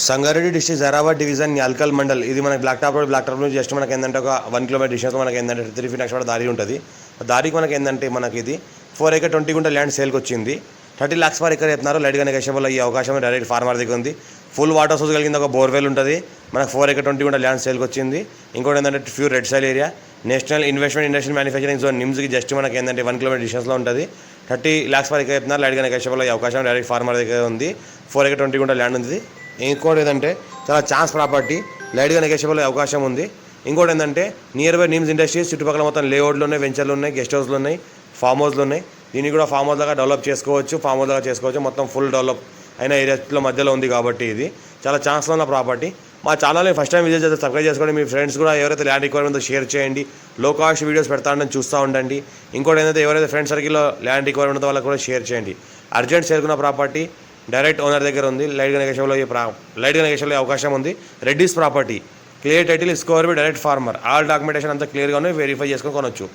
Sangareddy district Zaheerabad division Yalkal mandal. ఇది మనకి black top నుంచి జస్ట్ మనకి ఏంటంటే ఒక 1 కిలోమీటర్ డిస్టెన్స్ మనకి ఏంటంటే 3 ఫీట్ నెక్స్ట్ దారి ఉంటుంది. దారికి మనకి ఏంటంటే మనకి ఇది 4 acre 20 గుంట ల్యాండ్ సేల్కి వచ్చింది. 30 lakhs పర్ ఎకర్ చెప్తున్నారు. లైట్గా నెగోషియబుల్ అయ్యే అవకాశం డైరెక్ట్ ఫార్మర్ దగ్గర ఉంది. ఫుల్ వాటర్ సోర్స్ కలిగింది, ఒక బోర్వెల్ ఉంటుంది. మనకు 4 acre 20 గుంట ల్యాండ్ సేల్కి వచ్చింది. ఇంకోటి ఏంటంటే pure red soil area, national investment industrial manufacturing zone నిమ్స్కి జస్ట్ మనకి ఏంటంటే 1 కిలోమీటర్ డిస్టెన్స్లో ఉంటుంది. 30 lakhs పర్ ఎకర్ చెప్తున్నారు. లైట్గా నెగోషియబుల్ అయ్యే అవకాశం డైరెక్ట్ ఫార్మర్ దగ్గర ఉంది. 4 acre 20 గుంట ల్యాండ్ ఉంది. ఇంకోటి ఏంటంటే చాలా ఛాన్స్ ప్రాపర్టీ, లైట్గా నెగోషియబుల్ అయ్యే అవకాశం ఉంది. ఇంకోటి ఏంటంటే నియర్ బై నిమ్స్ ఇండస్ట్రీస్ చుట్టుపక్కల మొత్తం లేఅవుట్లు ఉన్నాయి, వెంచర్లు ఉన్నాయి, గెస్ట్ హౌస్లు ఉన్నాయి, ఫామ్ హౌస్లు ఉన్నాయి. దీన్ని కూడా ఫామ్ హౌస్ లాగా డెవలప్ చేసుకోవచ్చు, మొత్తం ఫుల్ డెవలప్ అయిన ఏరియాలో మధ్యలో ఉంది కాబట్టి ఇది చాలా ఛాన్స్లో ఉన్న ప్రాపర్టీ. మా ఛానల్ని ఫస్ట్ టైం విజిట్ చేస్తే సబ్స్క్రైబ్ చేసుకోండి. మీ ఫ్రెండ్స్ కూడా ఎవరైతే ల్యాండ్ రిక్వైర్మెంట్ షేర్ చేయండి. లో కాస్ట్ వీడియోస్ పెడతానని చూస్తూ ఉండండి. ఇంకోటి ఏంటంటే ఎవరైతే ఫ్రెండ్ సర్కిల్లో ల్యాండ్ రిక్వైర్మెంట్ వాళ్ళకి కూడా షేర్ చేయండి. అర్జెంట్ చేరుకున్న ప్రాపర్టీ డైరెక్ట్ ఓనర్ దగ్గర ఉంది. లైట్గా నెగోషియబుల్ అవకాశం ఉంది. రెడ్డిస్ ప్రాపర్టీ, క్లియర్ టైటిల్, స్కోర్ బి డైరెక్ట్ ఫార్మర్, ఆల్ డాక్యుమెంటేషన్ అంతా క్లియర్గా ఉన్నాయి. వెరిఫై చేసుకొని కొనొచ్చు.